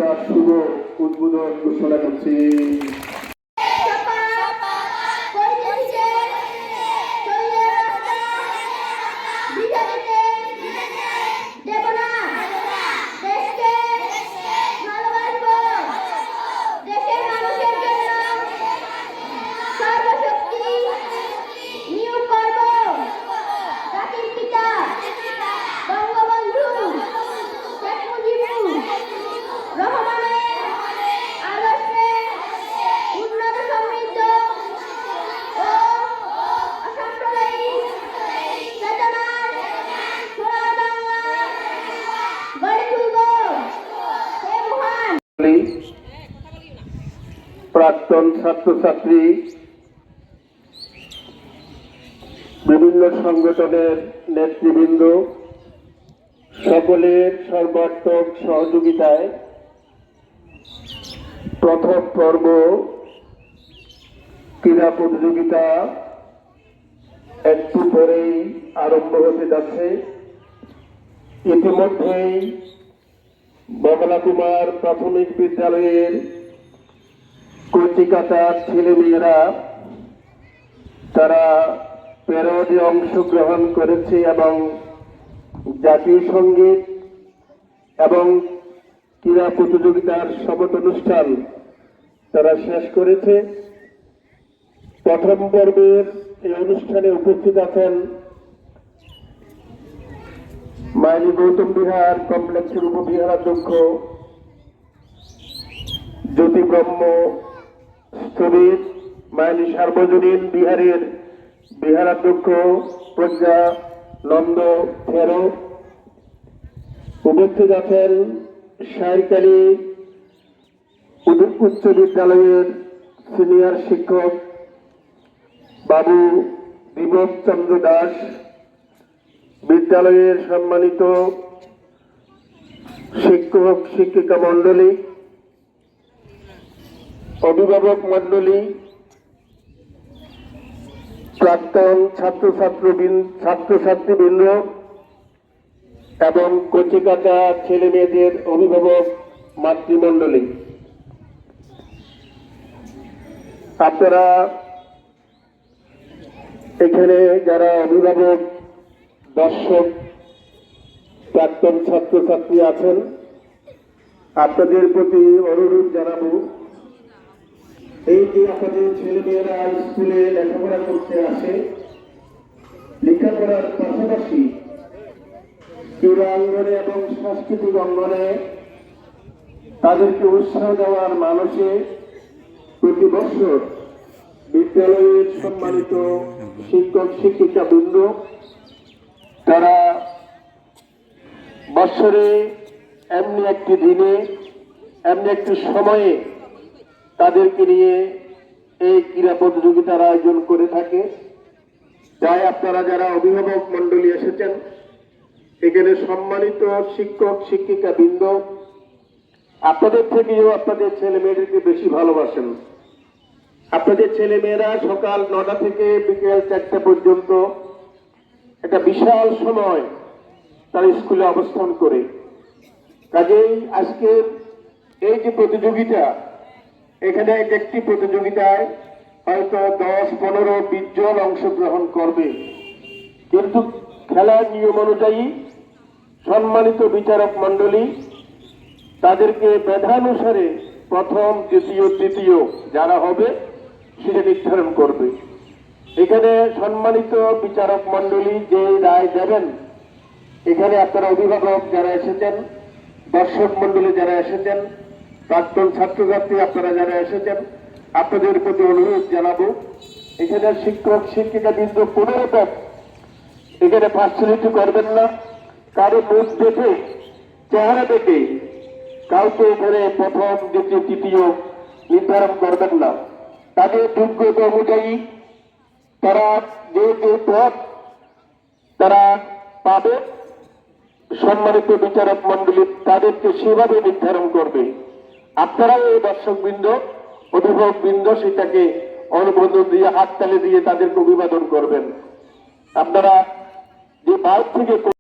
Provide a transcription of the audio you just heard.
প্রতিযোগিতার শুভ উদ্বোধন ঘোষণা করছি। প্রাক্তন ছাত্রছাত্রী, বিভিন্ন সংগঠনের নেতৃবৃন্দ সকলের সর্বাত্মক সহযোগিতায় প্রথম পর্ব ক্রীড়া প্রতিযোগিতা একটু পরেই আরম্ভ হতে যাচ্ছে। ইতিমধ্যেই বগলা কুমার প্রাথমিক বিদ্যালয়ের কচিকাঁচার ছেলেমেয়েরা তারা প্যারেডে অংশগ্রহণ করেছে এবং জাতীয় সঙ্গীত এবং ক্রীড়া প্রতিযোগিতার শপথ অনুষ্ঠান তারা শেষ করেছে। প্রথম পর্বের এই অনুষ্ঠানে উপস্থিত আছেন মাইলি গৌতম বিহার কমপ্লেক্সের উপবিহারাধ্যক্ষ জ্যোতি ব্রহ্ম স্থবির, মাইলি সার্বজনীন বিহারের বিহারাধ্যক্ষ প্রজ্ঞা নন্দ ফেরো। উপস্থিত আছেন শাহরিকালী উচ্চ বিদ্যালয়ের সিনিয়র শিক্ষক বাবু বিভব চন্দ্র দাস, বিদ্যালয়ের সম্মানিত শিক্ষক শিক্ষিকা মন্ডলী, অভিভাবক মন্ডলী, প্রাক্তন ছাত্রছাত্রীবৃন্দ এবং কচিকাঁচা ছেলে মেয়েদের অভিভাবক মাতৃমণ্ডলী, আপনারা এখানে যারা অভিভাবক, দর্শক, প্রাক্তন ছাত্রছাত্রী আছেন, আপনাদের প্রতি অনুরোধ জানাবো, এই যে আপনাদের ছেলেমেয়েরা স্কুলে লেখাপড়া করতে আসে, লেখাপড়ার পাশাপাশি ক্রীড়া অঙ্গনে এবং সাংস্কৃতিক অঙ্গনে তাদেরকে উৎসাহ দেওয়ার মানসে প্রতি বছর বিদ্যালয়ের সম্মানিত শিক্ষক শিক্ষিকা বৃন্দ তারা বছরে এমনি একটি দিনে, এমনি একটি সময়ে তাদেরকে নিয়ে এই ক্রীড়া প্রতিযোগিতার আয়োজন করে থাকে। তাই আপনারা যারা অভিভাবক মন্ডলী এসেছেন, এখানে সম্মানিত শিক্ষক শিক্ষিকা বৃন্দ আপনাদের থেকেও আপনাদের ছেলে মেয়েদেরকে বেশি ভালোবাসেন। আপনাদের ছেলে মেয়েরা সকাল 9টা থেকে বিকেল 4টা পর্যন্ত একটা বিশাল সময় তারা স্কুলে অবস্থান করে। কাজেই আজকের এই যে প্রতিযোগিতা, এখানে একটি প্রতিযোগিতায় হয়তো 10, 15, 20 জন অংশগ্রহণ করবে, কিন্তু খেলার নিয়ম অনুযায়ী সম্মানিত বিচারক মন্ডলী তাদেরকে মেধানুসারে প্রথম, দ্বিতীয়, তৃতীয় যারা হবে সেটা নির্ধারণ করবে। এখানে সম্মানিত বিচারক মন্ডলী যে রায় দেবেন, এখানে আপনারা অভিভাবক যারা এসেছেন, দর্শক মন্ডলী যারা এসেছেন, প্রাক্তন ছাত্রছাত্রী আপনারা যারা এসেছেন, আপনাদের প্রতি অনুরোধ জানাবো, এখানে শিক্ষক শিক্ষিকা বৃন্দ কোনো রকম এখানে পার্সোনালিটি করবেন না, কারো মুখ দেখে চেহারা দেখে কাউকে এখানে প্রথম, দ্বিতীয়, তৃতীয় নির্ধারণ করবেন না। তাদের যোগ্যতা অনুযায়ী তারা যে যে পদ তারা পাবে, সম্মানিত বিচারক মন্ডলী তাদেরকে সেভাবে নির্ধারণ করবে। আপনারাও এই দর্শকবৃন্দ, অভিভাবকবৃন্দ সেটাকে অনুমোদন দিয়ে, হাততালি দিয়ে তাদেরকে অভিবাদন করবেন। আপনারা যে বাইরে থেকে